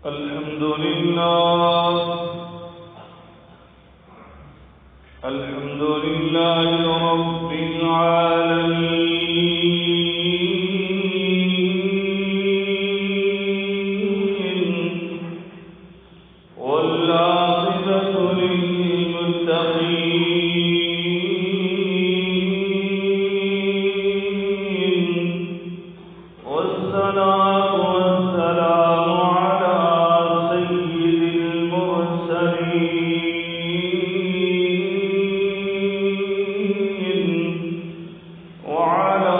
الحمد لله رب العالمين والعاقبة للمتقين والصلاة والسلام على سيد المرسلين وعلى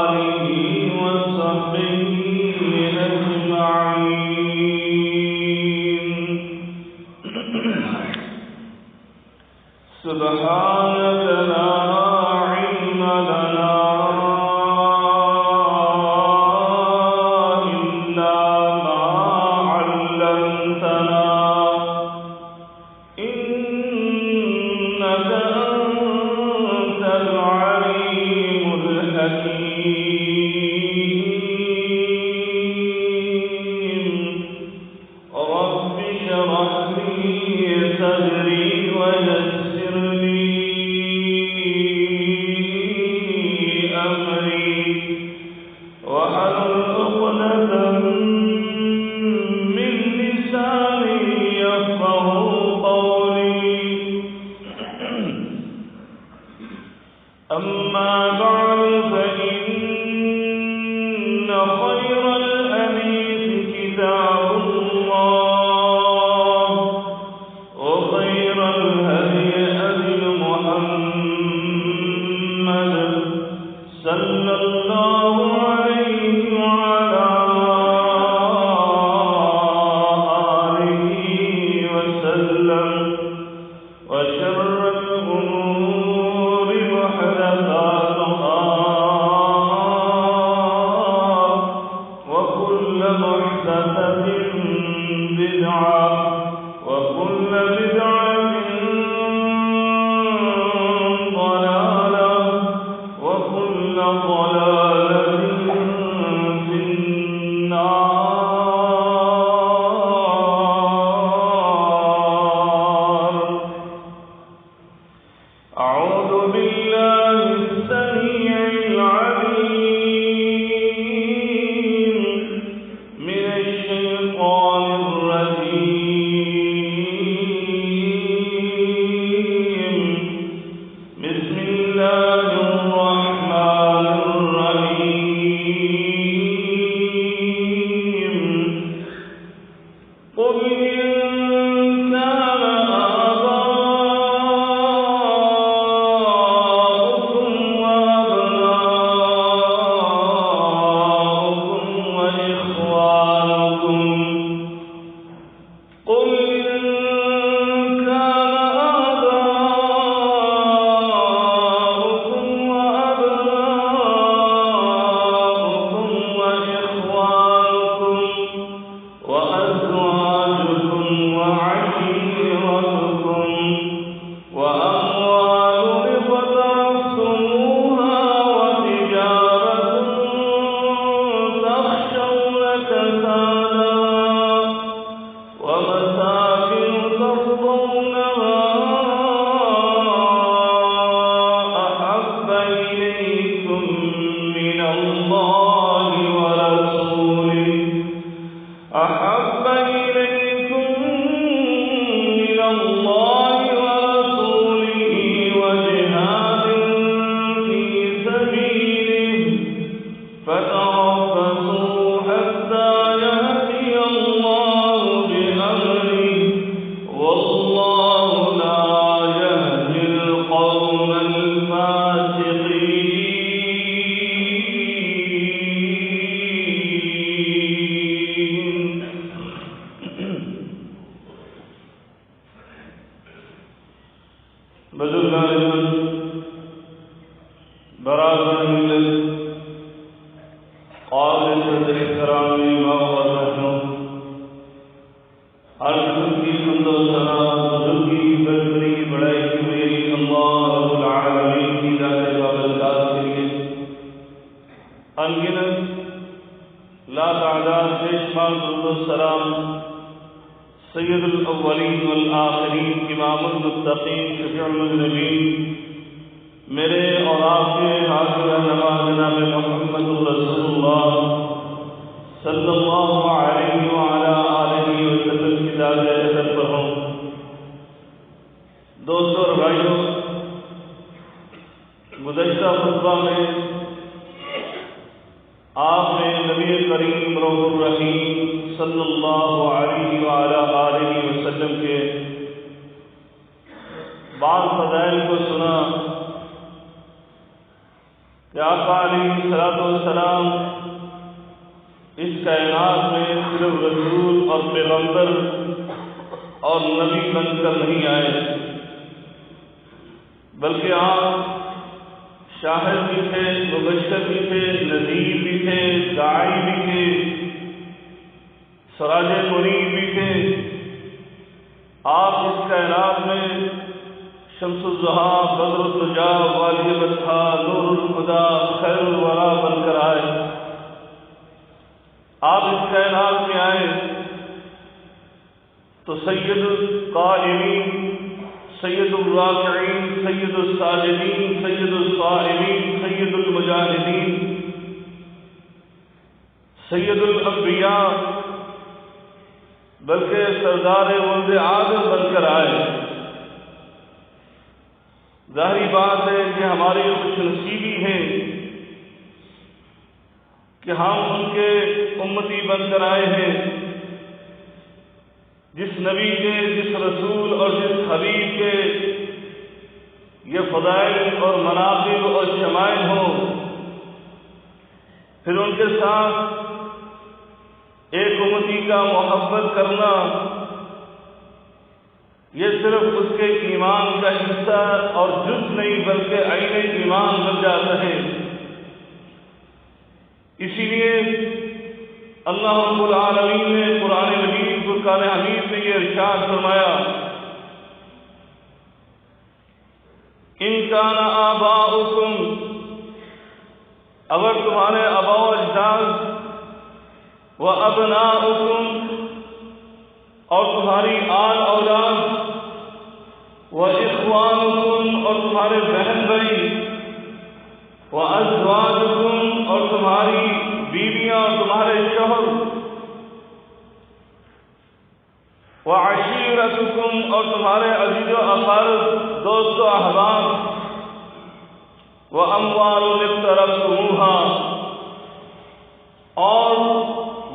آله وصحبه أجمعين. سبحانك لا علم لنا إلا ما علمتنا إنك أنت العليم الحكيم. رب اشرح لي صدري ويسر لي أمري واحلل عقدة من لساني يفقهوا قولي. أما بعد فإن خير الحديث كتاب الله وخير الهدي هدي محمد صلى الله عليه وعلى آله وسلم. وشر الأمور محدثاتها وكل محدثة بدعة وكل بدعة ضلالة وكل ضلالة في النار. أعوذ بالله السميع العليم من الشيطان الرجيم. بسم الله الرحمن الرحيم. قل إن كان آباؤكم وأبناؤكم وإخوانكم قل إن كان آباؤكم وأبناؤكم وإخوانكم وأزواجكم وعشيرتكم وأموال اقترفتموها وتجارة تخشون كسادها ومساكن ترضونها أحب إليكم من الله ورسوله وجهاد في سبيله فتربصوا حتى يأتي الله بأمره والله لا يهدي القوم الفاسقين. انگنت لا تعداد بے شمار درود و سلام سید الاولین والآخرین امام المتقین شفیع المذنبین میرے اور آپ کے حاضر رہنما جناب محمد رسول اللہ صلی اللہ علیہ وعلی آلہ وسلم کی ذات عزت پر ہوں۔ دوستوں اور بھائیوں، گزشتہ خطبہ میں آپ نے نبی کریم رؤوف الرحیم صلی اللہ علیہ وعلی آلہ وسلم کے بعض فضائل کو سنا کہ آقا علیہ الصلوۃ والسلام اس کائنات میں صرف رسول اور پیغمبر اور نبی بن کر نہیں آئے، بلکہ آپ شاہد بھی تھے، مبشر بھی تھے، نذیر بھی تھے، داعی بھی تھے، سراج منیر بھی تھے۔ آپ اس کائنات میں شمس الضحیٰ، بدر الدجا، والی البطحا، نور الہدیٰ، خیر الورا بن کر آئے۔ آپ اس کائنات میں آئے تو سید القائمین، سید الراکعین، سید الساجدین، سید الصائمین، سید المجاہدین، سید الانبیاء، بلکہ سردار ولد آدم بن کر آئے۔ ظاہری بات ہے کہ ہماری خوش نصیبی ہے کہ ہم ان کے امتی بن کر آئے ہیں، جس نبی کے، جس رسول اور جس حبیب کے یہ فضائل اور مناقب اور شمائل ہوں، پھر ان کے ساتھ ایک امتی کا محبت کرنا یہ صرف اس کے ایمان کا حصہ اور جز نہیں بلکہ عین ایمان بن جاتا ہے۔ اسی لیے اللہ رب العالمین نے قرآن مجید فرقان حمید میں یہ ارشاد فرمایا، ان کان آباؤکم، اگر تمہارے آباء و اجداد، و ابناؤکم، اور تمہاری آل اولاد، و اخوانکم، اور تمہارے بہن بھائی، و ازواجکم، اور تمہاری بیویاں اور تمہارے شوہر، وعشیرتکم، اور تمہارے عزیز و اقارب، دوست و احباب، واموال اقترفتموها، اور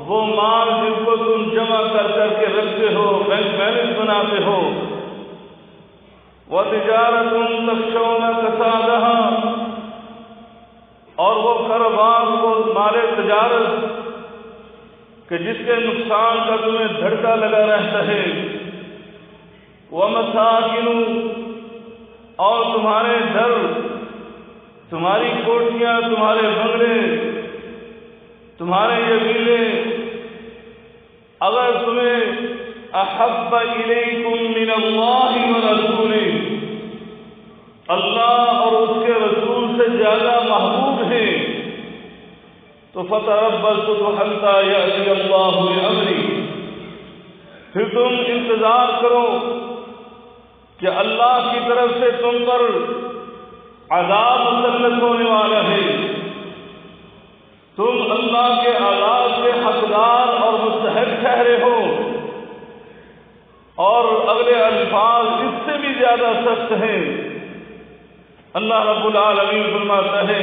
وہ مال جن کو تم جمع کر کر کے رکھتے ہو، بینک بیلنس بناتے ہو، وتجارت تخشون کسادها، اور وہ کاروبار، وہ مال تجارت کہ جس کے نقصان کا تمہیں دھڑکا لگا رہتا ہے، ومساکن، اور تمہارے گھر، تمہاری کوٹھیاں، تمہارے بنگلے، تمہارے یہ ویلے، اگر تمہیں احب الیکم من اللہ ورسولہ، اللہ اور اس کے رسول سے زیادہ محبوب ہے، تو فتربصوا حتى یأتی اللہ بامرہ، پھر تم انتظار کرو کہ اللہ کی طرف سے تم پر عذاب مسلط ہونے والا ہے، تم اللہ کے عذاب کے حقدار اور مستحق ٹھہرے ہو۔ اور اگلے الفاظ اس سے بھی زیادہ سخت ہیں۔ اللہ رب العالمین فرماتا ہے،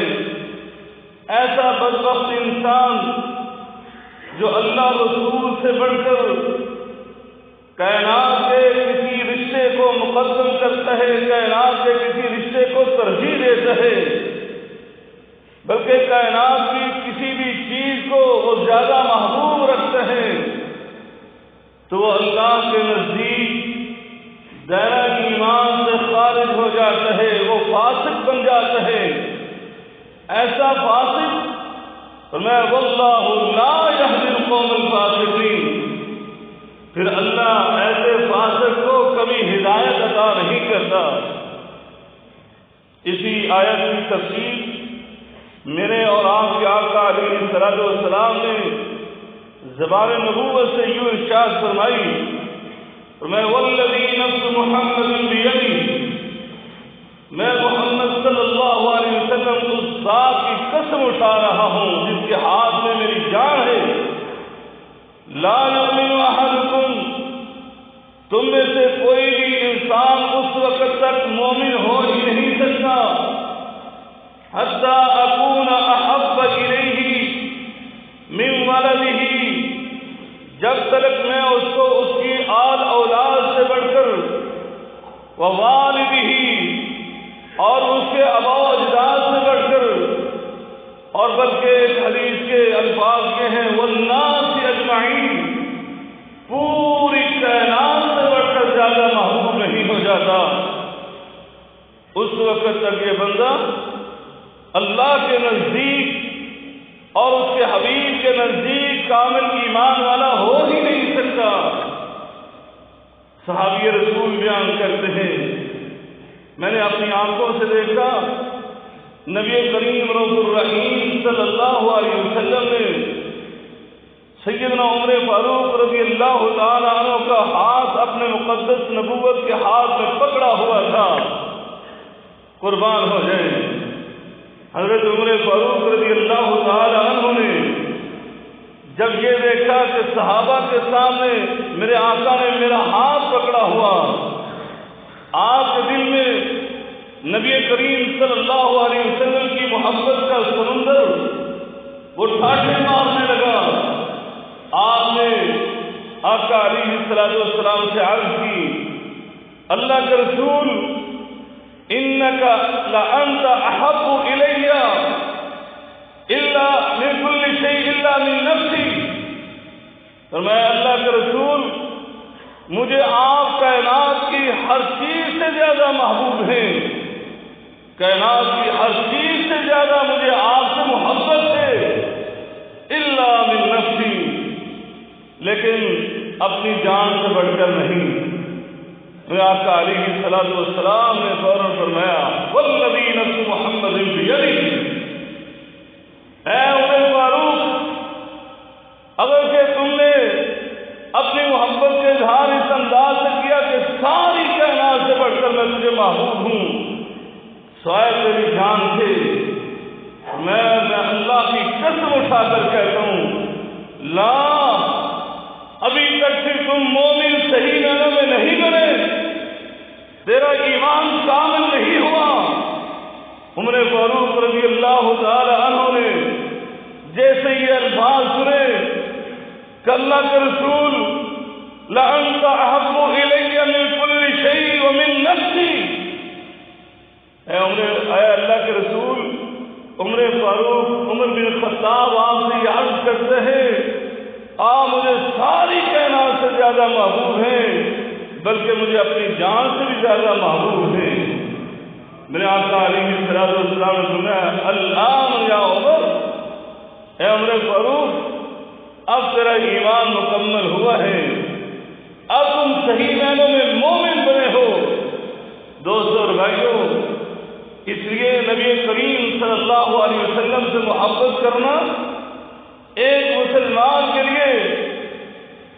ایسا بدبخت انسان جو اللہ رسول سے بڑھ کر کائنات کے کسی رشتے کو مقدم کرتا ہے، کائنات کے کسی رشتے کو ترجیح دیتا ہے، بلکہ کائنات کی کسی بھی چیز کو وہ زیادہ محبوب رکھتا ہے، تو وہ اللہ کے نزدیک دائرہ ایمان سے خارج ہو جاتا ہے، وہ فاسق بن جاتا ہے۔ ایسا فاسق میں واللہ لا یہدی القوم الفاسقین، پھر اللہ ایسے فاسق کو کبھی ہدایت عطا نہیں کرتا۔ اسی آیت کی تفسیر میرے اور آپ کے آقا علیہ السلام نے زبان نبوت سے یوں ارشاد فرمائی، میں والذی نفس محمد بیدی، میں محمد صلی اللہ علیہ وسلم اس ذات کی قسم اٹھا رہا ہوں جس کے ہاتھ میں میری جان ہے، لا یؤمن احدکم، تم میں سے کوئی بھی انسان اس وقت تک مومن ہو ہی نہیں سکتا حتی اکون احب الیہ من ولدہ، جب تک میں اس کو اس کی آل اولاد سے بڑھ کر ووالدہ، اور اس کے آباء و اجداد سے بڑھ کر، اور بلکہ ایک حدیث کے الفاظ کے ہیں والناس اجمعین، پوری کائنات سے بڑھ کر زیادہ محبوب نہیں ہو جاتا، اس وقت تک یہ بندہ اللہ کے نزدیک اور اس کے حبیب کے نزدیک کامل ایمان والا ہو ہی نہیں سکتا۔ صحابی رسول بیان کرتے ہیں، میں نے اپنی آنکھوں سے دیکھا نبی کریم رؤوف الرحیم صلی اللہ علیہ وسلم نے سیدنا عمر فاروق رضی اللہ تعالی عنہ کا ہاتھ اپنے مقدس نبوت کے ہاتھ میں پکڑا ہوا تھا، قربان ہو جائے۔ حضرت عمر فاروق رضی اللہ تعالی عنہ نے جب یہ دیکھا کہ صحابہ کے سامنے میرے آقا نے میرا ہاتھ پکڑا ہوا، آپ کے دل میں نبی کریم صلی اللہ علیہ وسلم کی محبت کا سمندر وہ ٹھاٹھے مارنے لگا۔ آپ نے آقا علیہ السلام سے عرض کی، اللہ کے رسول انک لانت احب الی الا من کل شیء الا من نفسی، فرمایا اللہ کے رسول مجھے آپ کائنات کی ہر چیز سے زیادہ محبوب ہیں، کائنات کی ہر چیز سے زیادہ مجھے آپ سے محبت ہے، الا من نفسی، لیکن اپنی جان سے بڑھ کر نہیں۔ میں آقا علیہ السلام نے فوراً فرمایا والذی نفس محمد بیدہ، اے عمر فاروق، اگر کہ تم نے اپنی محبت کے اظہار اس انداز سے کیا کہ ساری کائنات سے بڑھ کر میں تجھے محبوب ہوں، سوائے تیری جان سے، میں اللہ کی قسم اٹھا کر کہتا ہوں لا، ابھی تک پھر تم مومن صحیح معنوں میں نہیں بنے، تیرا ایمان کامل نہیں ہوا۔ عمر فاروق رضی اللہ تعالی عنہ نے جیسے یہ الفاظ سنے کہ اللہ کے رسول لأنت أحب إلی من كل شيء ومن نفسی، اے اللہ کے رسول، عمر فاروق عمر بن خطاب آپ سے یہ عرض کرتے ہیں آپ مجھے ساری کائنات سے زیادہ محبوب ہیں، بلکہ مجھے اپنی جان سے بھی زیادہ محبوب ہیں۔ میرے آقا علیہ السلام نے فرمایا الآن یا عمر، اے عمر فاروق اب تیرا ایمان مکمل ہوا ہے، اب تم صحیح معنوں میں مومن بنے ہو۔ دوستو اور بھائیو، اس لیے نبی کریم صلی اللہ علیہ وسلم سے محبت کرنا ایک مسلمان کے لیے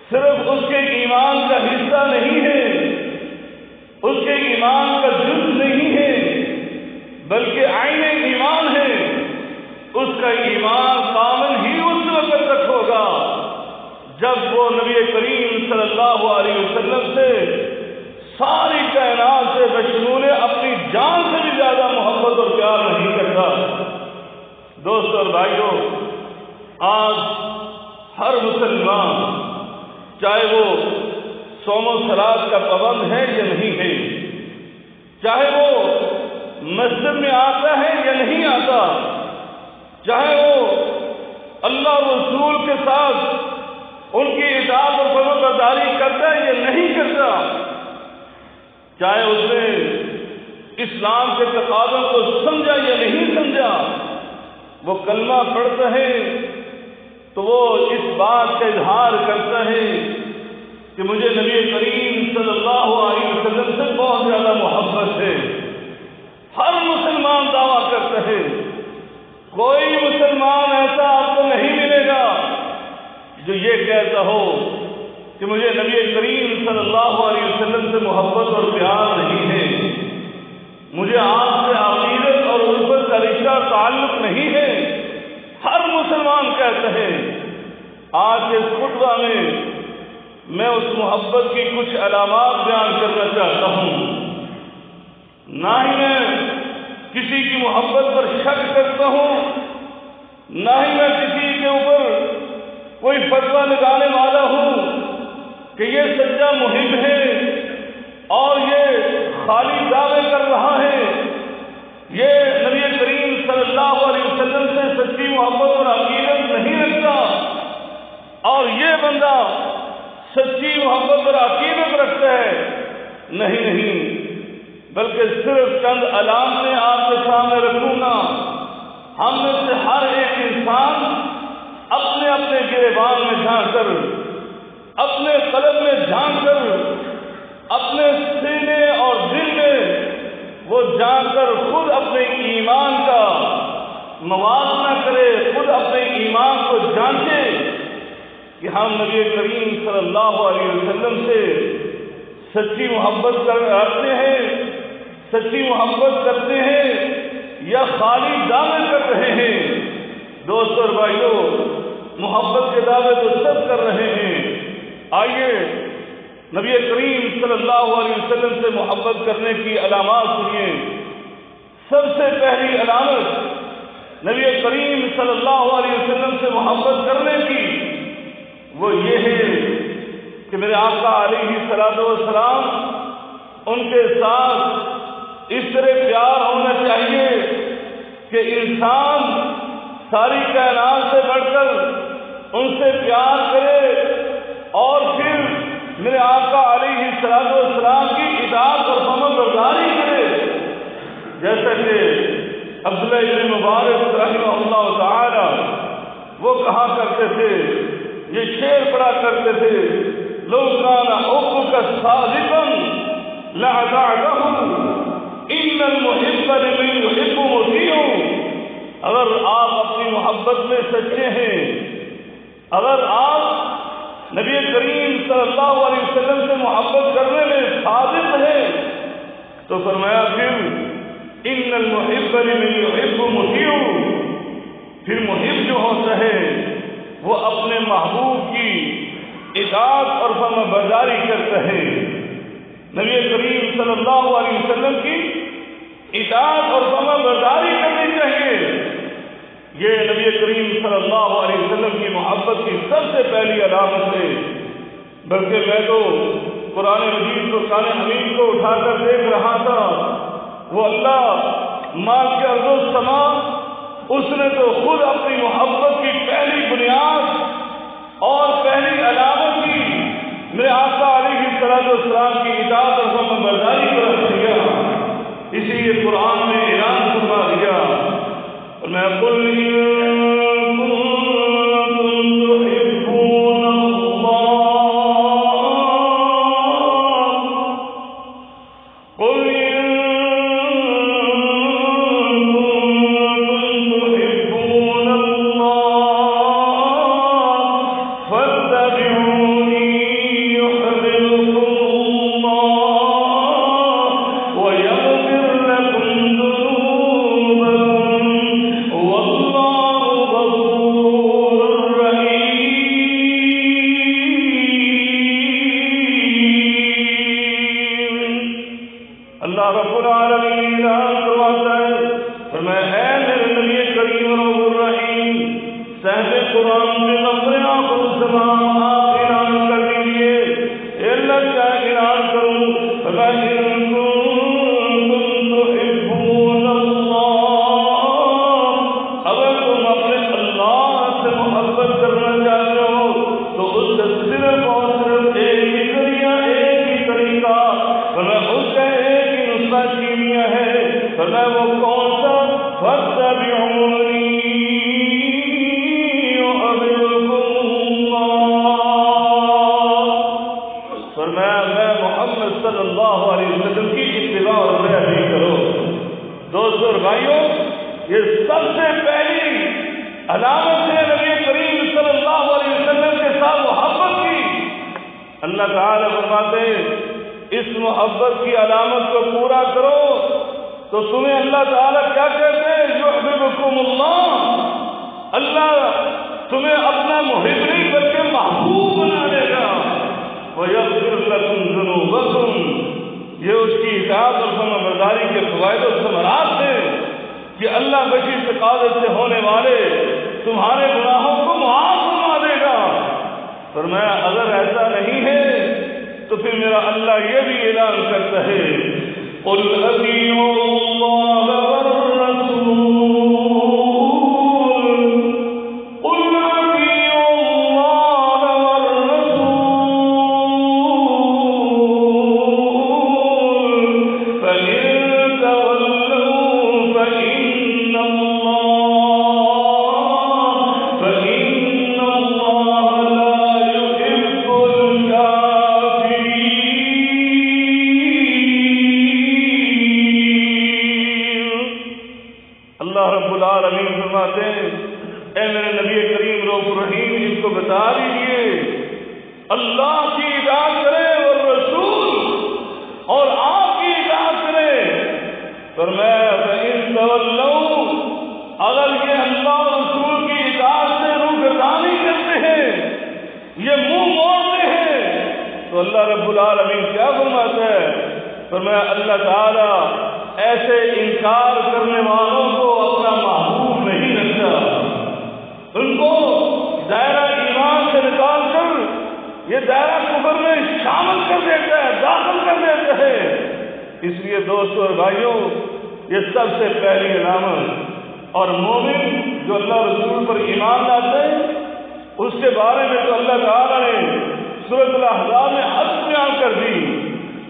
صرف اس کے ایمان کا حصہ نہیں ہے، اس کے ایمان کا جز نہیں ہے، بلکہ عین ایمان ہے۔ اس کا ایمان کامل ہی اس وقت تک ہوگا جب وہ نبی کریم صلی اللہ علیہ وسلم سے ساری کائنات سے بشمول اپنی جان سے بھی زیادہ محبت اور پیار نہیں کرتا۔ دوستو اور بھائیو، آج ہر مسلمان چاہے وہ صوم و صلاۃ کا پابند ہے یا نہیں ہے، چاہے وہ مسجد میں آتا ہے یا نہیں آتا، چاہے وہ اللہ رسول کے ساتھ ان کی اطاعت اور فرمانبرداری کرتا ہے یا نہیں کرتا، چاہے اس نے اسلام کے تقاضوں کو سمجھا یا نہیں سمجھا، وہ کلمہ پڑھتا ہے تو وہ اس بات کا اظہار کرتا ہے کہ مجھے نبی کریم صلی اللہ علیہ وسلم سے بہت زیادہ محبت ہے۔ ہر مسلمان دعویٰ کرتا ہے، کوئی مسلمان ایسا یہ کہتا ہو کہ مجھے نبی کریم صلی اللہ علیہ وسلم سے محبت اور پیار نہیں ہے، مجھے آپ سے عقیدت اور الفت کا رشتہ تعلق نہیں ہے، ہر مسلمان کہتا ہے۔ آج کے اس خطبہ میں اس محبت کی کچھ علامات بیان کرنا چاہتا ہوں۔ نہ ہی میں کسی کی محبت پر شک کرتا ہوں، نہ ہی میں کسی کے اوپر کوئی فتویٰ لگانے والا ہوں کہ یہ سچا محب ہے اور یہ خالی دعوے کر رہا ہے، یہ نبی کریم صلی اللہ علیہ وسلم سے سچی محبت اور عقیدت نہیں رکھتا، اور یہ بندہ سچی محبت اور عقیدت رکھتا ہے۔ نہیں، بلکہ صرف چند علامتیں آپ کے سامنے رکھوں گا۔ ہم میں سے ہر ایک انسان اپنے اپنے گریبان میں جھانک کر، اپنے قلب میں جھانک کر، اپنے سینے اور دل میں وہ جان کر خود اپنے ایمان کا موازنہ کرے، خود اپنے ایمان کو جانچے کہ ہم نبی کریم صلی اللہ علیہ وسلم سے سچی محبت رکھتے ہیں، سچی محبت کرتے ہیں یا خالی دعوے کر رہے ہیں۔ دوستو اور بھائیو، محبت کے دعوے تو سب کر رہے ہیں، آئیے نبی کریم صلی اللہ علیہ وسلم سے محبت کرنے کی علامات سنیے۔ سب سے پہلی علامت نبی کریم صلی اللہ علیہ وسلم سے محبت کرنے کی وہ یہ ہے کہ میرے آقا علیہ الصلوۃ والسلام ان کے ساتھ اس طرح پیار ہونا چاہیے کہ انسان ساری کائنات سے بڑھ کر ان سے پیار کرے اور پھر میرے آقا علیہ الصلوۃ والسلام کی اطاعت اور فرمانبرداری کرے، جیسا کہ عبداللہ ابن مبارک رحمہ اللہ تعالی وہ کہا کرتے تھے، یہ شعر پڑھا کرتے تھے، لو کان حبک صادقا لأطعته ان المحب لمن يحب مطیع۔ اگر آپ اپنی محبت میں سچے ہیں، اگر آپ نبی کریم صلی اللہ علیہ وسلم سے محبت کرنے میں صادق ہیں تو فرمایا پھر ان المحب لمن يحب مطیع، پھر محب جو ہوتا ہے وہ اپنے محبوب کی اطاعت اور فرمانبرداری کرتا ہے۔ نبی کریم صلی اللہ علیہ وسلم کی اطاعت اور فرمانبرداری کرنی چاہیے، یہ نبی کریم صلی اللہ علیہ وسلم کی محبت کی سب سے پہلی علامت ہے۔ بلکہ میں تو قرآن مجید فرقان حمید کو اٹھا کر دیکھ رہا تھا، وہ اللہ ماں کے ارض و سما، اس نے تو خود اپنی محبت کی پہلی بنیاد اور پہلی علامت کی میرے آقا علیہ الصلوۃ والسلام کی اطاعت اور فرمانبرداری کو رکھ دیا، اسی لیے قرآن نے اعلان فرما دیا، اور میں علامت ہے نبی کریم صلی اللہ علیہ وسلم کے ساتھ اللہ تعالیٰ فرماتے اس محبت کی علامت کو پورا کرو تو تمہیں اللہ تعالیٰ کیا کہتے ہیں؟ یحببکم اللہ، اللہ تمہیں اپنا محب نہیں بلکہ محبوب بنا دے گا، ویغفر لکم ذنوبکم، یہ اس کی اطاعت اور فرمانبرداری کے فوائد و ثمرات ہیں کہ اللہ بشی ثقافت سے ہونے والے تمہارے گناہوں کو معاف فرما دے گا۔ فرمایا اگر ایسا نہیں ہے تو پھر میرا اللہ یہ بھی اعلان کرتا ہے قُلْ أَطِيعُوا اللَّهَ وَالرَّسُولَ، قُلْ أَطِيعُوا اللَّهَ وَالرَّسُولَ فَإِن تَوَلَّوْا فَإِنَّ اللَّهَ لَا يُحِبُّ اللہ رب العالمین فرماتے ہیں اے میرے نبی کریم رؤوف الرحیم اس کو بتا دیجیے اللہ کی اطاعت کرے اور رسول اور آپ کی اطاعت کرے۔ فرمایا فَإِن تَوَلَّوْا، اگر یہ اللہ اور رسول کی اطاعت سے روگردانی کرتے ہیں، یہ منہ موڑتے ہیں، تو اللہ رب العالمین کیا فرماتا ہے؟ فرمایا اللہ تعالیٰ ایسے انکار کرنے والوں کو اپنا محبوب نہیں رکھتا، ان کو دائرہ ایمان سے نکال کر یہ دائرہ کفر میں شامل کر دیتا ہے، داخل کر دیتا ہے۔ اس لیے دوستوں اور بھائیوں، یہ سب سے پہلی علامت، اور مومن جو اللہ رسول پر ایمان لاتے ہیں اس کے بارے میں تو اللہ تعالیٰ نے سورۃ الاحزاب میں حد بیان کر دی۔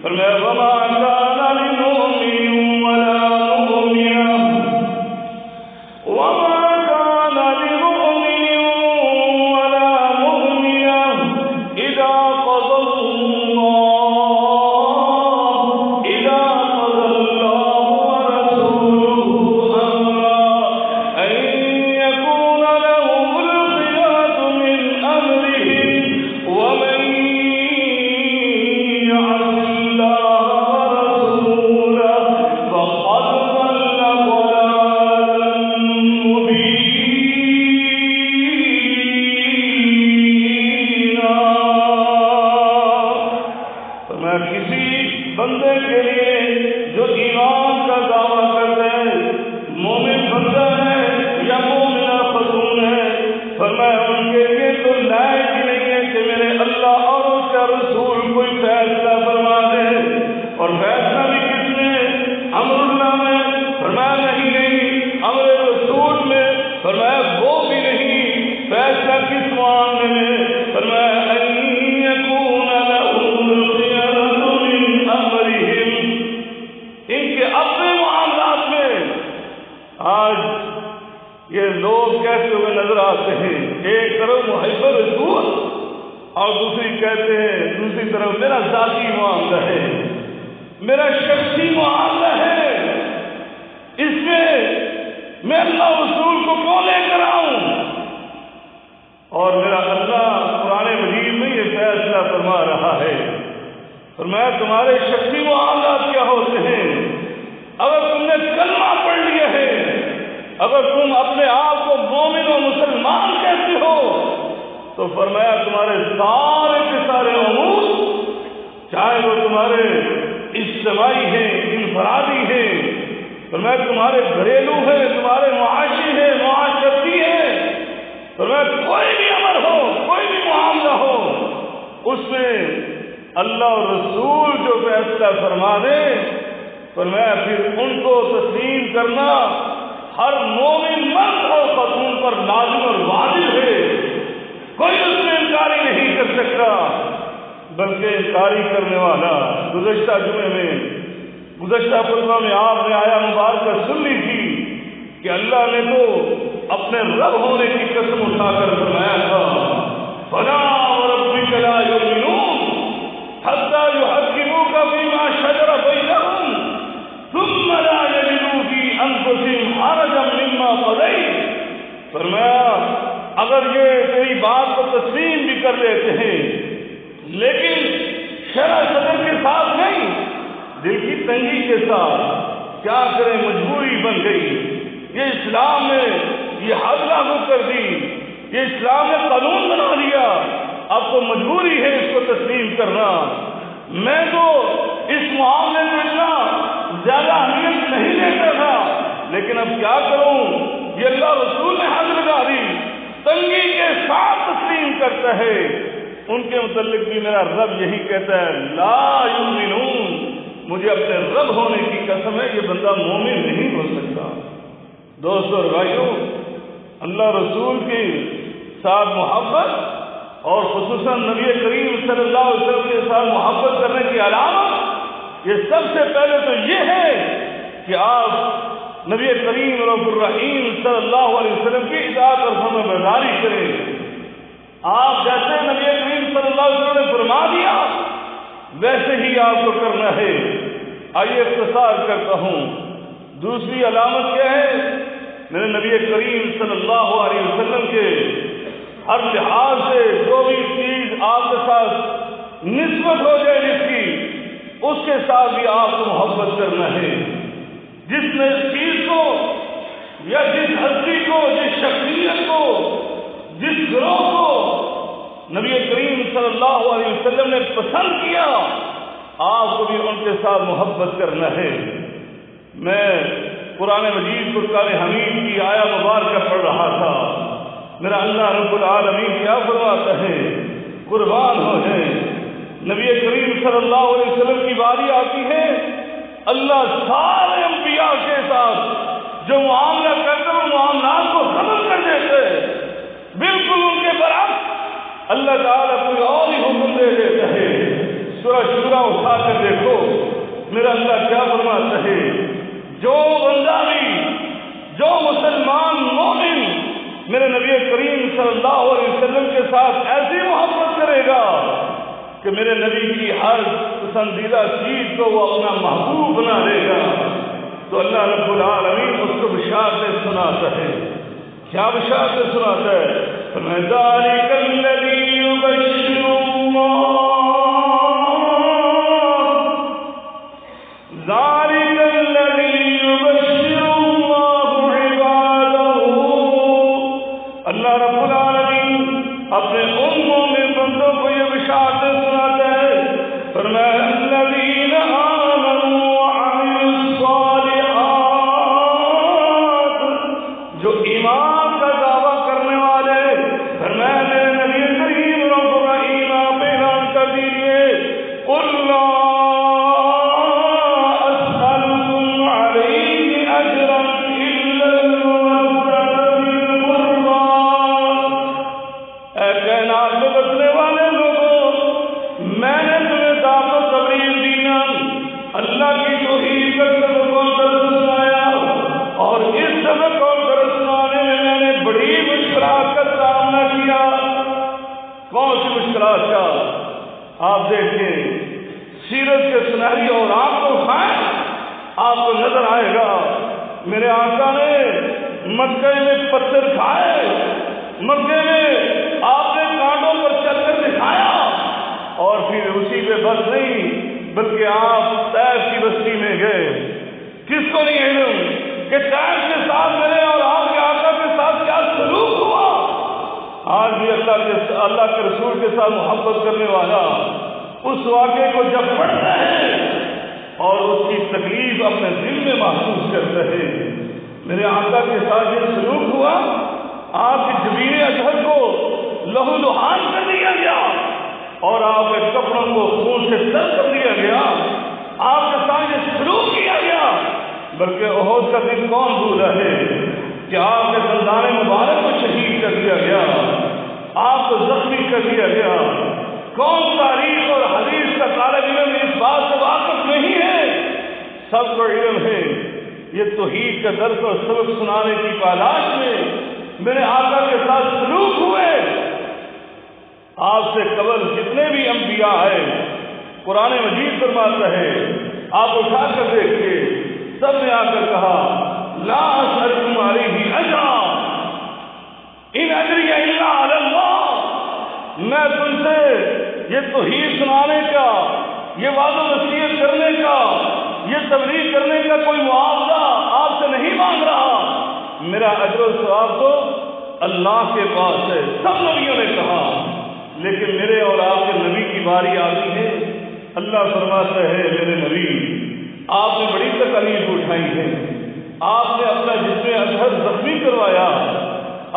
فرمایا وَمَا كَانَ لِمُؤْمِنٍ وَلَا مُؤْمِنَةٍ وَمَا كَانَ لِمُؤْمِنٍ وَلَا مُؤْمِنَةٍ إِذَا قَضَى اللَّهُ وَرَسُولُهُ أَمْرًا أَن يَكُونَ لَهُمُ الْخِيَرَةُ مِنْ أَمْرِهِمْ وَمَن يَعْصِ بندے کے لیے جو ایمان کا دعویٰ کرتا ہے، مومن بندہ ہے یا مومنہ خاتون ہے، فرمایا ان کے لیے تو لائق ہی نہیں ہے کہ میرے اللہ اور اس کا رسول کوئی فیصلہ فرما دے، اور فیصلہ بھی کس میں؟ امر اللہ میں، فرمایا نہیں امر رسول میں، فرمایا وہ بھی نہیں، فیصلہ کس معاملے میں؟ فرمایا ان کے اپنے معاملات میں آج یہ لوگ کہتے ہوئے نظر آتے ہیں، ایک طرف محب رسول اور دوسری کہتے ہیں، دوسری طرف میرا ذاتی معاملہ ہے، میرا شخصی معاملہ ہے، اس میں میں اللہ رسول کو کیوں لے کر آؤں؟ اور میرا اللہ قرآن مجید میں یہ فیصلہ فرما رہا ہے۔ فرمایا تمہارے شخصی معاملات کیا ہوتے ہیں؟ اگر تم نے کلمہ پڑھ لیا ہے، اگر تم اپنے آپ کو مومن و مسلمان کہتے ہو، تو فرمایا تمہارے سارے کے سارے امور، چاہے وہ تمہارے اجتماعی ہیں، انفرادی ہیں، فرمایا تمہارے گھریلو ہیں، تمہارے معاشی ہیں، معاشرتی ہیں، فرمایا کوئی بھی امر ہو، کوئی بھی معاملہ ہو، اس میں اللہ اور رسول جو فیصلہ فرما دے، فرمایا پھر ان کو تسلیم کرنا ہر مومن مرد اور خاتون پر لازم اور واجب ہے، کوئی اس میں انکاری نہیں کر سکتا، بلکہ انکاری کرنے والا گزشتہ جمعے میں، گزشتہ خطبہ میں آپ نے آیا مبارکہ سن لی تھی کہ اللہ نے تو اپنے رب ہونے کی قسم اٹھا کر فرمایا تھا فَلَا وَرَبِّكَ لَا يُؤْمِنُونَ حَتَّى يُحَكِّمُوكَ فِيمَا شَجَرَ بَيْنَهُمْ ثُمَّ لَا يَجِدُوا فِي أَنفُسِهِمْ حَرَجًا مِّمَّا قَضَيْتَ۔ فرمایا اگر یہ تیری بات کو تسلیم بھی کر لیتے ہیں، لیکن شرح صدر کے ساتھ نہیں، دل کی تنگی کے ساتھ۔ کیا کریں، مجبوری بن گئی۔ یہ اسلام نے یہ حد لاگو کر دی، یہ اسلام نے قانون بنا دیا، اب تو مجبوری ہے اس کو تسلیم کرنا۔ میں تو اس معاملے میں اتنا زیادہ اہمیت نہیں دیتا تھا، لیکن اب کیا کروں، یہ اللہ رسول نے حد لگا دی، تنگی کے ساتھ تسلیم کرتا ہے۔ ان کے متعلق بھی میرا رب یہی کہتا ہے، لا یؤمنون، مجھے اپنے رب ہونے کی قسم ہے یہ بندہ مومن نہیں ہو سکتا۔ دوستو اور بھائیوں، اللہ رسول کی ساتھ محبت اور خصوصاً نبی کریم صلی اللہ علیہ وسلم کے ساتھ محبت کرنے کی علامت یہ سب سے پہلے تو یہ ہے کہ آپ نبی کریم رب الرحیم صلی اللہ علیہ وسلم کی اطاعت اور فرمانبرداری کریں۔ آپ جیسے نبی کریم صلی اللہ علیہ وسلم نے فرما دیا ویسے ہی آپ کو کرنا ہے۔ آئیے اختصار کرتا ہوں۔ دوسری علامت کیا ہے؟ میرے نبی کریم صلی اللہ علیہ وسلم کے ہر لحاظ سے جو بھی چیز آپ کے ساتھ نسبت ہو جائے جس کی، اس کے ساتھ بھی آپ کو محبت کرنا ہے۔ جس چیز کو یا جس ہستی کو، جس شخصیت کو، جس گروہ کو نبی کریم صلی اللہ علیہ وسلم نے پسند کیا، آپ کو بھی ان کے ساتھ محبت کرنا ہے۔ میں قرآن مجید فرقان حمید کی آیا مبارکہ پڑھ رہا تھا، میرا اللہ رب العالمین کیا فرماتا ہے، قربان ہو جائیں، نبی کریم صلی اللہ علیہ وسلم کی باری آتی ہے، اللہ سارے انبیاء کے ساتھ جو معاملہ کرتے ہیں معاملات کو ختم کر دیتے، بالکل ان کے برعکس اللہ تعالیٰ کوئی اور ہی حکم دے دیتا ہے۔ سورہ شورا اٹھا کر دیکھو، میرا اللہ کیا فرماتا ہے، جو بندہ بھی، جو مسلمان مومن میرے نبی کریم صلی اللہ علیہ وسلم کے ساتھ ایسی محبت کرے گا کہ میرے نبی کی ہر پسندیدہ چیز کو وہ اپنا محبوب بنا لے گا، تو اللہ رب العالمین اس کو بشارتیں سناتا ہے۔ کیا بشارتیں سناتا ہے؟ ذَلِكَ الَّذِي يُبَشِّرُ اللَّهُ عِبَادَهُ۔ اللہ رب العالمین اپنے ان مومن بندوں کو یہ بشارتیں سناتا ہے، فرمایا الَّذِينَ آمَنُوا وَعَمِلُوا الصَّالِحَاتِ، جو ایمان کا دعویٰ کرنے والے، فرمایا میرے نبی کریم رب الرحیم آپ اعلان کر دیجیے، قُلْ لَا أَسْأَلُكُمْ عَلَيْهِ أَجْرًا إِلَّا الْمَوَدَّةَ فِي الْقُرْبَى۔ اے کائنات میں بسنے والے لوگوں، میں نے تمہیں دعوت و تبلیغ دی نا، اللہ کی توحید کا سبق اور درس سنایا، اور اس سبق اور درس سنانے میں میں نے بڑی مشکلات کا سامنا کیا۔ کون سی مشکلات کا؟ آپ دیکھیں، سیرت کے سنہری اور آپ کو اٹھائیں، آپ کو نظر آئے گا میرے آقا نے مکے میں پتھر کھائے، مکے میں آپ نے کانٹوں پر چل کر دکھایا، اور پھر اسی پہ بس نہیں بلکہ آپ طائف کی بستی میں گئے۔ کس کو نہیں علم کہ طائف کے ساتھ میرے اور آپ کے آقا کے ساتھ کیا سلوک ہوا؟ آج بھی اللہ کے رسول کے ساتھ محبت کرنے والا اس واقعے کو جب پڑھتا ہے اور اس کی تکلیف اپنے دل میں محسوس کرتا ہے، میرے آقا کے ساتھ یہ سلوک ہوا، آپ کی جبین اطہر کو لہو لہان کر دیا گیا اور آپ کے کپڑوں کو خون سے تر کر دیا گیا، آپ کے ساتھ یہ سلوک کیا گیا۔ بلکہ احد کا دن کون بھولا ہے کہ آپ کے دندان مبارک کو شہید کر دیا گیا، آپ کو زخمی کر دیا گیا۔ کون تاریخ اور حدیث کا طالب علم اس بات سے واقف نہیں ہے؟ سب کو علم ہے، یہ توحید کا درس اور سبق سنانے کی پالاش میں میرے آقا کے ساتھ سلوک ہوئے۔ آپ سے قبل جتنے بھی انبیاء ہیں، قرآن مجید فرماتا ہے، آپ اٹھا کر دیکھیے، سب نے آ کر کہا لا اسألکم علیہ اجرا ان اجری الا علی اللہ، میں تم سے یہ توحید سنانے کا یہ وعدہ وصیت کرنے کا، یہ تبلیغ کرنے کا کوئی معاوضہ آپ سے نہیں مانگ رہا، میرا اجر و ثواب تو اللہ کے پاس ہے۔ سب نبیوں نے کہا، لیکن میرے اور آپ کے نبی کی باری آتی ہے، اللہ فرماتا ہے میرے نبی آپ نے بڑی تکلیف اٹھائی ہے، آپ نے اپنا جسم اطہر زخمی کروایا،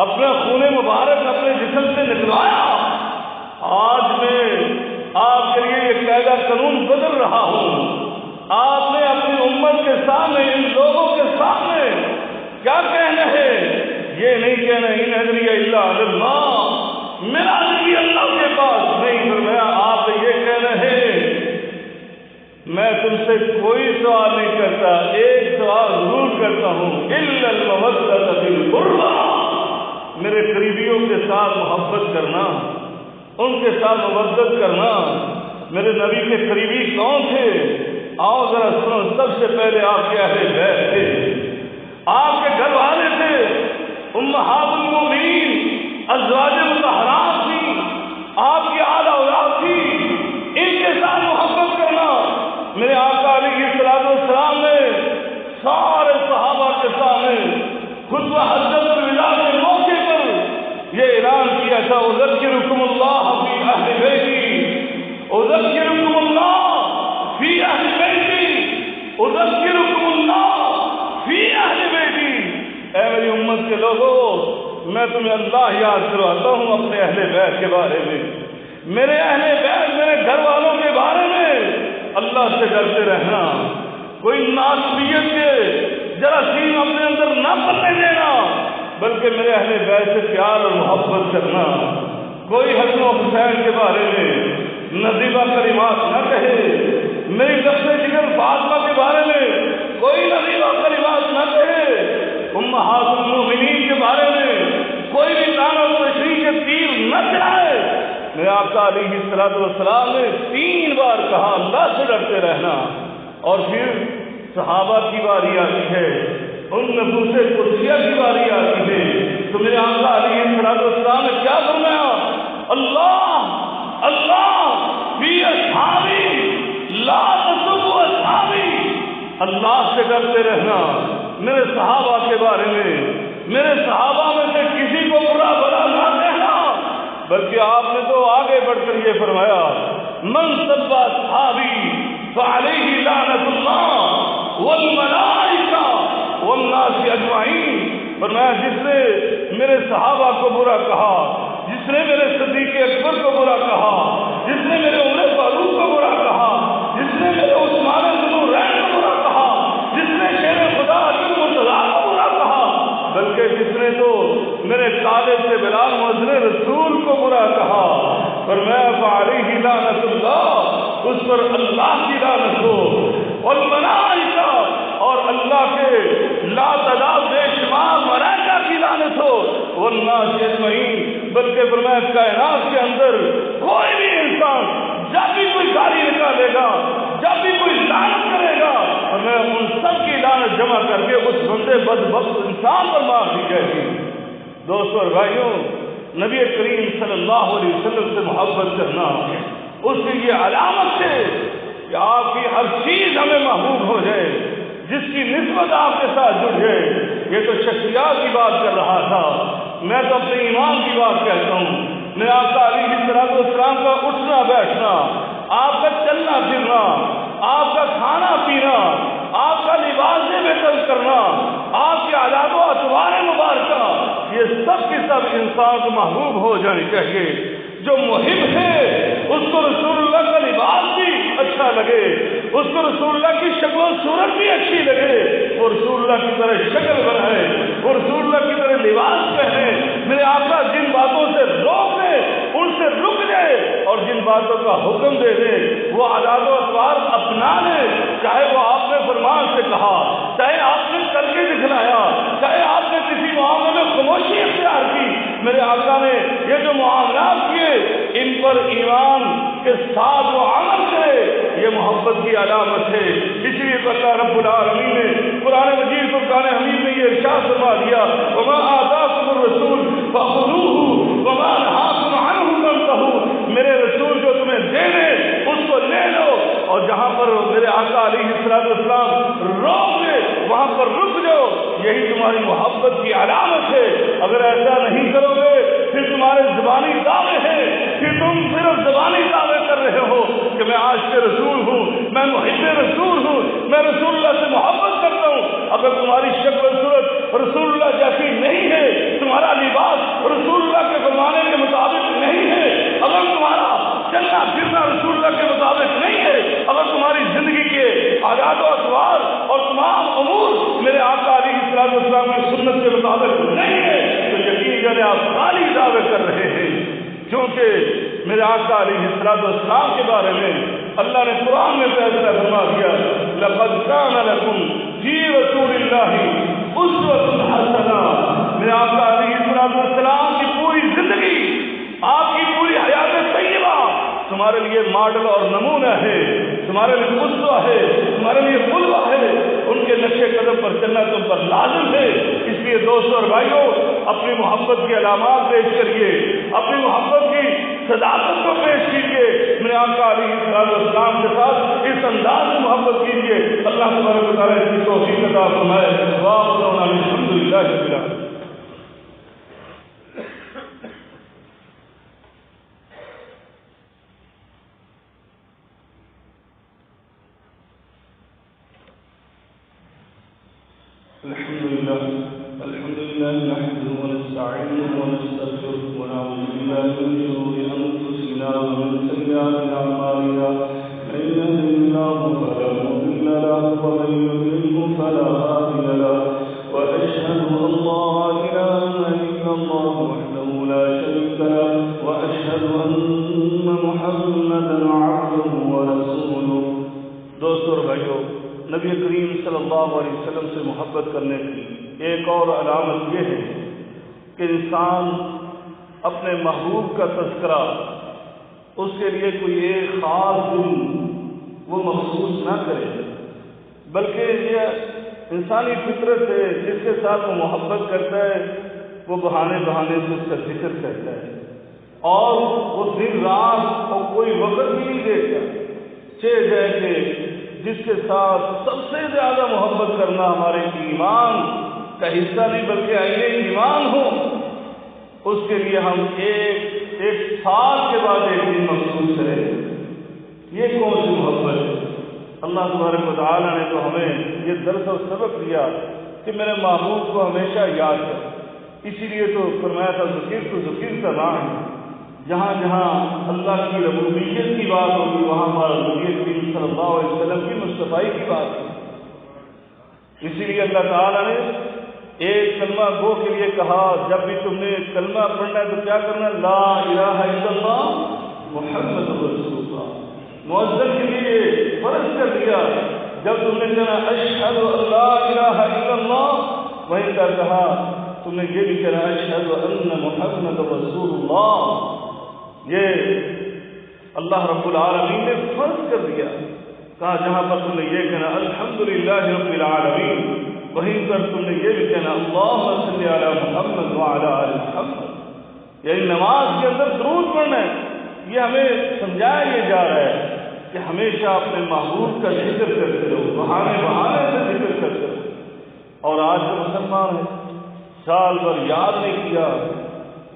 اپنا خون مبارک اپنے جسم سے نکلوایا، آج میں آپ کے لیے یہ قاعدہ قانون بدل رہا ہوں۔ آپ نے اپنی امت کے سامنے، ان لوگوں کے سامنے کیا کہنا ہے؟ یہ نہیں کہنا ان اجری الا علی اللہ، میرا اجر بھی اللہ کے پاس نہیں، فرمایا آپ یہ کہنا ہے میں تم سے کوئی سوال نہیں کرتا، ایک سوال ضرور کرتا ہوں، الا المودۃ فی القربى، میرے قریبیوں کے ساتھ محبت کرنا، ان کے ساتھ مودت کرنا۔ میرے نبی کے قریبی کون تھے؟ آؤ ذرا سنو، سب سے پہلے آپ کے اہل بیت تھے، آپ کے گھر والے تھے، امہات المؤمنین ازواج مطہرات تھی، آپ کی اعلیٰ اولاد تھی، ان کے ساتھ محبت کرنا۔ میرے آقا علیہ الصلوۃ والسلام نے سارے صحابہ کے سامنے خطبہ حجۃ الوداع کے موقع پر یہ اعلان کیا تھا، اذکرکم اللہ فی اہل بیتی، اذکرکم اللہ فی اہل بیتی، اذکرکم اللہ فی اہل بیتی۔ اے میری امت کے لوگوں، میں تمہیں اللہ یاد کرواتا ہوں اپنے اہل بیت کے بارے میں، میرے اہل بیت، میرے گھر والوں کے بارے میں اللہ سے ڈرتے رہنا، کوئی ناسبیت کے جراثیم اپنے اندر نہ پلنے دینا، بلکہ میرے اہل بیت سے پیار اور محبت کرنا۔ کوئی حسن و حسین کے بارے میں نزیبہ کلمات نہ کہے، میری لفظ جگر فاطمہ کے بارے میں کوئی نزیبہ کلمات نہ کہے، امہات المؤمنین کے بارے میں کوئی بھی طعن و تشریح کے تیر نہ چلائے۔ میرے آقا علیہ الصلوۃ والسلام نے 3 بار کہا اللہ سے ڈرتے رہنا، اور پھر صحابہ کی باری آتی ہے، ان نفوس قدسیہ کی باری آتی ہے، تو میرے آقا علیہ الصلوۃ والسلام نے کیا فرمایا؟ اللہ اللہ فی اصحابی لا تسبوا اصحابی، اللہ سے ڈرتے رہنا میرے صحابہ کے بارے میں، میرے صحابہ میں سے کسی کو برا بھلا نہ کہنا، بلکہ آپ نے تو آگے بڑھ کر یہ فرمایا من سب اصحابی فعلیہ لعنت اللہ والملائکہ والناس اجمعین، فرمایا جس نے میرے صحابہ کو برا کہا، جس نے میرے صدیق اکبر کو برا کہا، جس نے میرے عمر فاروق کو برا کہا، جس نے میرے عثمان ذوالنورین کو برا کہا، جس نے شیر خدا علی مرتضیٰ کو برا کہا، بلکہ جس نے تو میرے قالب سے بلال مؤذن رسول کو برا کہا، فرمایا فعلیہ لعنت اللہ، اس پر اللہ کی لعنت ہو، والملائکہ، اور اللہ کے لا تعداد بے شمار ملائکہ کی لعنت ہو، والناس اجمعین، بلکہ فرمایا کائنات کے اندر کوئی بھی انسان جب بھی کوئی گالی نکالے گا، جب بھی کوئی لعنت کرے گا، ہمیں ان سب کی لعنت جمع کر کے اس بندے بدبخت انسان پر مار دی جائے گی۔ دوستو اور بھائیوں، نبی کریم صلی اللہ علیہ وسلم سے محبت کرنا اس کی یہ علامت ہے کہ آپ کی ہر چیز ہمیں محبوب ہو جائے، جس کی نسبت آپ کے ساتھ جڑ جائے۔ یہ تو شخصیات کی بات کر رہا تھا، میں تو اپنے ایمان کی بات کہتا ہوں۔ میں آپ کا علیہ الصلوۃ والسلام کا اٹھنا بیٹھنا، آپ کا چلنا پھرنا، آپ کا کھانا پینا، آپ کا لباس بدل کرنا، آپ کے عادات و اطوار مبارکہ، یہ سب کی سب انسان کو محبوب ہو جانی چاہیے۔ جو محب ہے اس کو رسول اللہ کا لباس بھی اچھا لگے، اس کو رسول اللہ کی شکل و صورت بھی اچھی لگے، وہ رسول اللہ کی طرح شکل بنائے، وہ رسول اللہ کی طرح لباس پہنے۔ میرے آقا جن باتوں سے روک دے ان سے رک جائے، اور جن باتوں کا حکم دے دے وہ عادات و اطوار اپنا لے، چاہے وہ آپ نے فرمان سے کہا، چاہے آپ نے کر کے دکھلایا، چاہے آپ نے کسی معاملے میں خاموشی اختیار کی، میرے آقا نے یہ جو معاملات کیے ان پر ایمان کے ساتھ وہ عمل کرے، یہ محبت کی علامت ہے۔ اسی لیے اللہ رب العالمین نے قرآن مجید فرقان حمید میں یہ ارشاد فرما دیا، وما آتاکم الرسول فخذوہ وما نہاکم عنہ فانتہوا، میرے رسول جو تمہیں دے دے اس کو لے لو، محبت کی علامت ہے. اگر ایسا نہیں کرو گے پھر تمہارے زبانی دعوے ہیں، پھر تم صرف زبانی دعوے کر رہے ہو کہ میں عاشق رسول ہوں، میں محب رسول ہوں، میں رسول اللہ سے محبت کرتا ہوں. اگر تمہاری شکل و صورت رسول اللہ جیسی نہیں ہے، تمہارا لباس رسول اللہ کے فرمانے کے مطابق نہیں ہے، اگر تمہارا چلنا پھرنا رسول اللہ کے مطابق نہیں ہے، اگر تمہاری زندگی کے عادات و اطوار اور تمام امور میرے آقا علیہ السلام کی سنت کے مطابق نہیں ہے، تو یقین جانے آپ خالی دعوے کر رہے ہیں. کیونکہ میرے آقا علیہ السلام کے بارے میں اللہ نے قرآن میں فیصلہ فرما دیا، لقد کان لکم فی رسول اللہ اسوۃ حسنہ. میرے آقا علیہ السلام کی پوری زندگی، آپ کی پوری حیات طیبہ تمہارے لیے ماڈل اور نمونہ ہے، تمہارے لیے اسوہ ہے، تمہارے لیے قدوہ ہے. ان کے نقش قدم پر چلنا تم پر لازم ہے. اس لیے دوستوں اور بھائیوں، اپنی محبت کی علامات پیش کریے، اپنی محبت کی صداقت کو پیش کیجیے. میرے آقا علیہ السلام کے ساتھ اس انداز میں محبت کیجیے. اللہ تبارک و تعالیٰ اس کی توفیق عطا فرمائے. وآخر الحمدللہ رب العالمین. الحمد لله نحمده ونستعينه ونستغفره ونعوذ بالله من شرور انفسنا ومن سيئات اعمالنا. من يهده الله فلا مضل له ومن يضلل فلا هادي له. واشهد ان لا اله الا الله وحده لا شريك له واشهد ان محمدا عبده ورسوله. دوستو اور بھائیو، نبی کریم صلی اللہ علیہ وسلم سے محبت کرنے کی ایک اور علامت یہ ہے کہ انسان اپنے محبوب کا تذکرہ اس کے لیے کوئی ایک خاص دن وہ مخصوص نہ کرے، بلکہ یہ انسانی فطرت ہے. جس کے ساتھ وہ محبت کرتا ہے وہ بہانے بہانے سے اس کا ذکر کرتا ہے، اور وہ دن رات اور کوئی وقت بھی نہیں دیکھتا. چاہے جائے کہ جس کے ساتھ سب سے زیادہ محبت کرنا ہمارے ایمان کا حصہ نہیں بلکہ آئینے ایمان ہو، اس کے لیے ہم ایک سال کے بعد ایک دن مخصوص کریں. یہ کون سی محبت ہے؟ اللہ تبارک و تعالیٰ نے تو ہمیں یہ درس و سبق دیا کہ میرے محبوب کو ہمیشہ یاد کر. اسی لیے تو فرمایا تھا ذکر کا نام. جہاں جہاں اللہ کی ربوبیت کی بات ہوگی وہاں پر نبی کریم صلی اللہ علیہ وسلم کی مصطفیٰ کی بات ہے. اسی لیے اللہ تعالیٰ نے ایک کلمہ گو کے لیے کہا، جب بھی تم نے کلمہ پڑھنا ہے تو کیا کرنا؟ لا الہ الا اللہ محمد رسول اللہ. مؤذن کے لیے فرض کر دیا، جب تم نے کہنا اشہد ان لا الہ الا اللہ، وہیں کا کہا تم نے یہ بھی کہنا اشہد ان محمد رسول اللہ. یہ اللہ رب العالمین نے فرض کر دیا. کہا جہاں پر تم نے یہ کہنا الحمدللہ رب العالمین، وہیں پر تم نے یہ بھی کہنا اللہم صلی علی محمد وعلی آل محمد. یعنی نماز کے اندر درود پڑھنا ہے. یہ ہمیں سمجھایا یہ جا رہا ہے کہ ہمیشہ اپنے محبوب کا ذکر کرتے رہو، بہانے سے ذکر کرتے رہو. اور آج جو مسلمان ہے سال بھر یاد نہیں کیا،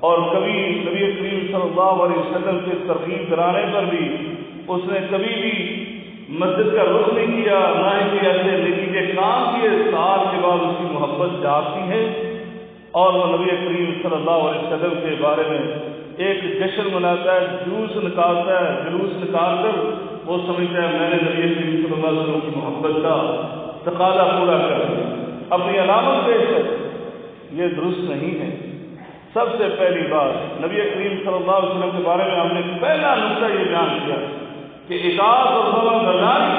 اور کبھی نبی کریم صلی اللہ علیہ وسلم کے ترغیب کرانے پر بھی اس نے کبھی بھی مسجد کا رخ نہیں کیا، نہ ہی کوئی ایسے نیکی کے کام کیے. سال کے بعد اس کی محبت جاگتی ہے اور وہ نبی کریم صلی اللہ علیہ وسلم کے بارے میں ایک جشن مناتا ہے، جلوس نکالتا ہے. جلوس نکال کر وہ سمجھتا ہے میں نے نبی کریم صلی اللہ علیہ وسلم کی محبت کا تقاضا پورا کر اپنی علامت پیش کر. یہ درست نہیں ہے. سب سے پہلی بات نبی کریم صلی اللہ علیہ وسلم کے بارے میں ہم نے پہلا نقطہ یہ بیان کیا کہ اطاعت اور فرمانبرداری،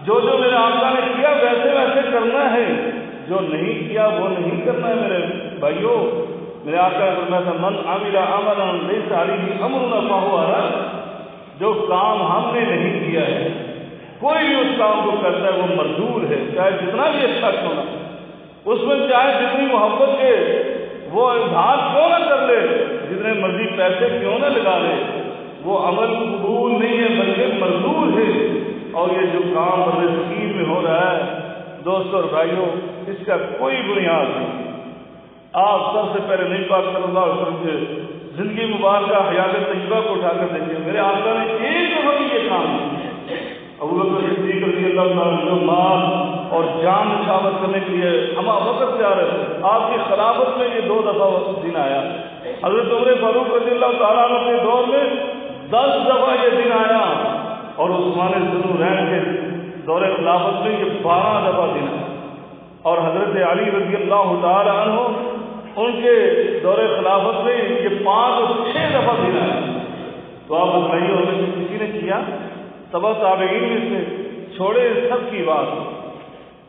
جو میرے آقا نے کیا ویسے ویسے کرنا ہے، جو نہیں کیا وہ نہیں کرنا ہے. میرے بھائیوں، میرے آقا نے فرمایا تھا من عمل عملا لیس علیہ امرنا فہو رد. جو کام ہم نے نہیں کیا ہے، کوئی بھی اس کام کو کرتا ہے وہ مردود ہے، چاہے جتنا بھی اچھا کیوں نہ، اس میں چاہے جتنی محبت کے وہ اظہار کیوں نہ کر لے، جتنے مرضی پیسے کیوں نہ لگا لے، وہ عمل قبول نہیں ہے بلکہ مردود ہے. اور یہ جو کام برسکین میں ہو رہا ہے دوستوں اور بھائیوں، اس کا کوئی بنیاد نہیں. آپ سب سے پہلے نبی پاک صلی اللہ علیہ وسلم کے زندگی مبارکہ حیات طیبہ کو اٹھا کر دیکھیے، میرے آقا نے ایک دفعہ بھی یہ کام نہیں کیا۔ ابوبکر صدیق رضی اللہ عنہ جو مال اور جان نشاور کرنے کے لیے ہما وقت سے آ رہے تھے، آپ کی خلافت میں یہ 2 دفعہ دن آیا۔ حضرت عمر فاروق رضی اللہ تعالیٰ عنہ کے دور میں 10 دفعہ یہ دن آیا، اور عثمان ذوالنورین کے دور خلافت میں یہ 12 دفعہ دن آیا، اور حضرت علی رضی اللہ تعالیٰ عنہ ان کے دور خلافت میں یہ 5 اور 6 دفعہ دن آیا۔ تو آپ بتائیے ہمیں سے کسی نے کیا؟ تبع تابعین میں سے چھوڑے سب کی بات،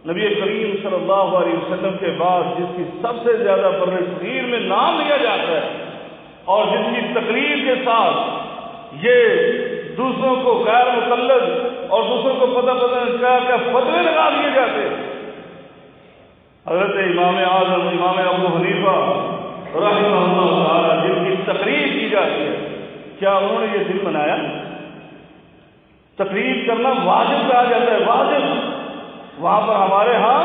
نبی کریم صلی اللہ علیہ وسلم کے بعد جس کی سب سے زیادہ برصغیر میں نام لیا جاتا ہے، اور جس کی تقریر کے ساتھ یہ دوسروں کو غیر مقلد اور دوسروں کو پتہ کیا فتوے لگا دیے جاتے، حضرت امام اعظم امام ابو حنیفہ رحمہ اللہ تعالیٰ جن کی تقریر کی جاتی ہے، کیا انہوں نے یہ دن منایا؟ تقریر کرنا واجب کہا جاتا ہے، واجب۔ وہاں پر ہمارے ہاں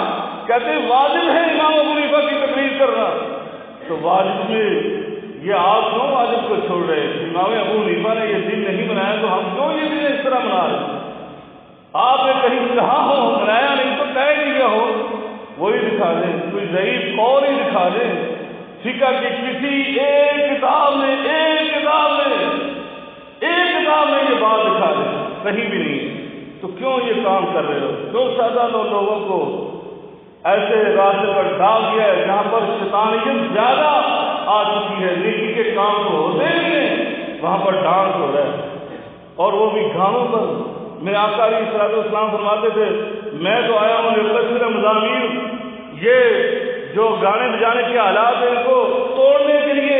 کہتے ہیں واجب ہے امام ابو حنیفہ کی تقریر کرنا، تو واجب میں یہ آپ کیوں واجب کو چھوڑ رہے ہیں؟ امام ابو حنیفہ نے یہ دن نہیں منایا تو ہم کیوں یہ دن اس طرح منا رہے ہیں؟ آپ نے کہیں کہا ہو منایا نہیں تو کہہ دیا ہو، وہی دکھا دیں، کوئی ضعیف قول ہی دکھا دیں، فقہ کی کسی ایک کتاب میں یہ بات دکھا دیں، کہیں بھی نہیں، تو کیوں یہ کام کر رہے ہو؟ کیوں سادہ لوگوں کو ایسے راستے پر ڈال دیا ہے جہاں پر شیطانیت زیادہ آ چکی ہے، نیکی کے کام تو ہوتے ہی نہیں، وہاں پر ڈانس ہو رہا ہے، اور وہ بھی گانوں پر۔ میرے آقا علیہ الصلوۃ والسلام فرماتے تھے میں تو آیا ہوں لکثر مزامیر، یہ جو گانے بجانے کے آلات ہیں ان کو توڑنے کے لیے،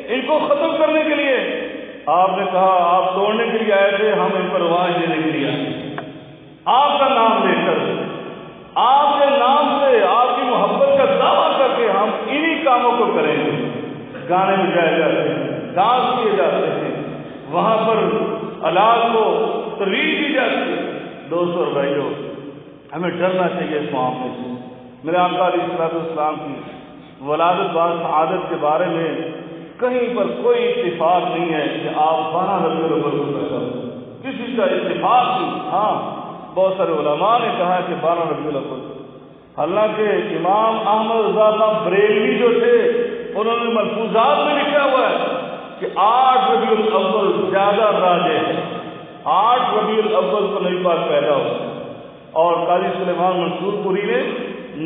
ان کو ختم کرنے کے لیے۔ آپ نے کہا آپ توڑنے کے لیے آئے تھے، ہم ان پر واج دینے کے لیے آئے، آپ کا نام لے کر، آپ کے نام سے آپ کی محبت کا دعویٰ کر کے ہم انہی کاموں کو کریں گے۔ گانے بجائے جاتے ہیں، ڈانس کیے جاتے ہیں، وہاں پر آلات کو ترویج دی جاتی ہے۔ دوستو اور بھائیو، ہمیں ڈرنا چاہیے اس معاملے سے۔ میرے آقا علیہ الصلوۃ والسلام کی ولادت بعد سعادت کے بارے میں کہیں پر کوئی اتفاق نہیں ہے کہ آپ 12 ربیع الاول کو پیدا ہوئے، کسی کا اتفاق نہیں۔ ہاں بہت سارے علماء نے کہا کہ 12 ربیع الاول، حالانکہ امام احمد رضا خان بریلوی جو تھے انہوں نے ملفوظات میں لکھا ہوا ہے کہ 8 ربیع الاول زیادہ راجح ہے، 8 ربیع الاول کو نبی پاک پیدا ہوئے، اور قاضی سلیمان منصور پوری نے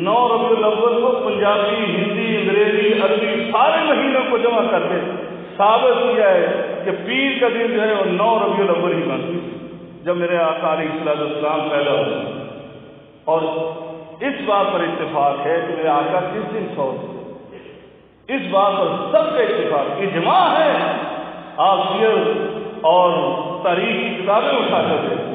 9 ربیع الاول کو پنجابی، ہندی، انگریزی، عربی سارے مہینوں کو جمع کر کے ثابت کیا ہے کہ پیر کا دن جو ہے وہ 9 ربیع الاول ہی بنتی جب میرے آقا علیہ الصلوۃ والسلام پیدا ہوئے۔ اور اس بات پر اتفاق ہے کہ میرے آقا کس دن فوت ہوئے، اس بات پر سب کا اتفاق، اجماع ہے۔ آپ سیر اور تاریخ کی کتابیں اٹھا کر دیکھیں،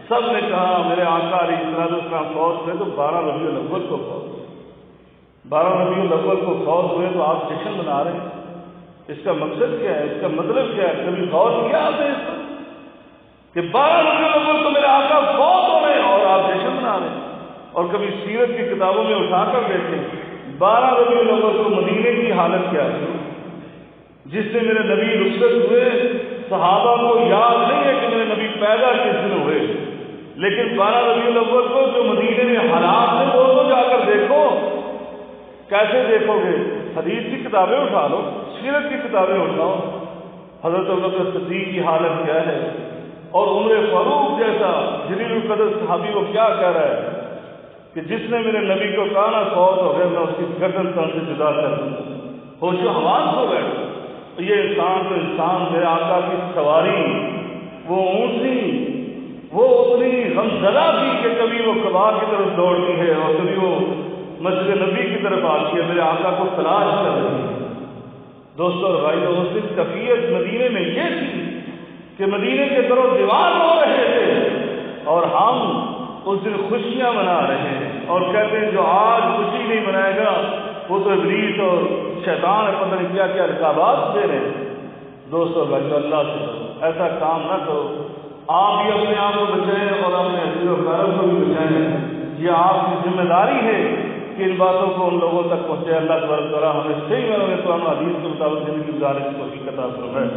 سب نے کہا میرے آقا علیہ الصلوۃ والسلام فوت ہوئے تو 12 ربیع الاول کو فوت ہوئے، 12 ربیع الاول کو فوت ہوئے تو آپ جشن منا رہے ہیں، اس کا مقصد کیا ہے، اس کا مطلب کیا ہے؟ کبھی غور کیا آپ نے اس پر کہ 12 ربیع الاول کو میرے آقا فوت ہو رہے ہیں اور آپ جشن منا رہے ہیں؟ اور کبھی سیرت کی کتابوں میں اٹھا کر دیکھیں 12 ربیع الاول کو مدینے کی حالت کیا ہے؟ جس سے میرے نبی رخصت ہوئے، صحابہ کو یاد نہیں ہے کہ میرے نبی پیدا کس دن ہوئے، لیکن 12 ربیع الاول کو جو مدینے میں حالات ہیں وہ تو جا کر دیکھو۔ کیسے دیکھو گے؟ حدیث کی کتابیں اٹھا لو، سیرت کی کتابیں اٹھاؤ، حضرت ابوبکر صدیق کی حالت کیا ہے، اور عمر فاروق جیسا جلیل القدر صحابی وہ کیا کہہ رہا ہے کہ جس نے میرے نبی کو کہا نا فوت ہو گیا میں اس کی گردن تن سے جدا کر دوں، ہوش و حواس ہو گئے۔ یہ انسان تو انسان، میرے آقا کی سواری وہ اونٹنی وہ اتنی غمزدہ تھی کہ کبھی وہ کعبہ کی طرف دوڑتی ہے اور کبھی وہ مسجد نبی کی طرف آتی ہے، میرے آقا کو تلاش کر رہی ہے۔ دوستو اور بھائیو، اس دن کیفیت مدینے میں یہ تھی کہ مدینے کے در و دیوار ہو رہے تھے اور ہم اس دن خوشیاں منا رہے ہیں، اور کہتے ہیں جو آج خوشی نہیں منائے گا وہ تو ابلیس اور شیطان پتہ نہیں کیا کیا القابات دے رہے ہیں۔ دوستو اور بھائیو، اللہ سے ایسا کام نہ کرو، آپ بھی اپنے آپ کو بچائیں اور اپنے عزیز و اقارب کو بھی بچائیں، یہ آپ کی ذمہ داری ہے کہ ان باتوں کو ان لوگوں تک پہنچے. اللہ تبارک و تعالیٰ ہمیں صحیح معنوں میں قرآن و حدیث کے مطابق زندگی گزارنے کی توفیق عطا فرمائے.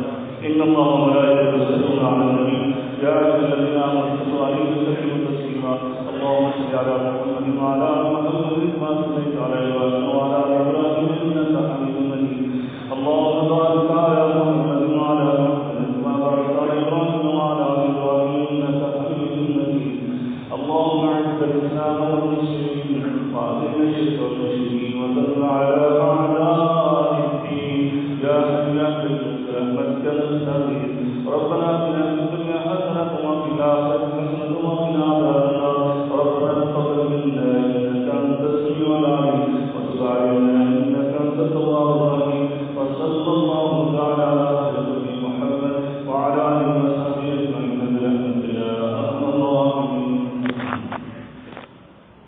ان اللہ و ملائکتہ یصلون علی النبی یا ایھا الذین آمنوا صلوا علیہ وسلموا تسلیما. اللهم صل علی محمد وعلی آل محمد كما صليت على ابراہیم وعلى آل ابراہیم انك حمید مجید. اللهم بارك على محمد وعلى آل محمد كما باركت على ابراہیم وعلى آل ابراہیم انك حمید مجید. اللهم اعز الاسلام والمسلمين واذل الشرك والمشركين ودمر اعداء الدين. يا حي يا قيوم برحمتك نستغيث. ربنا اتنا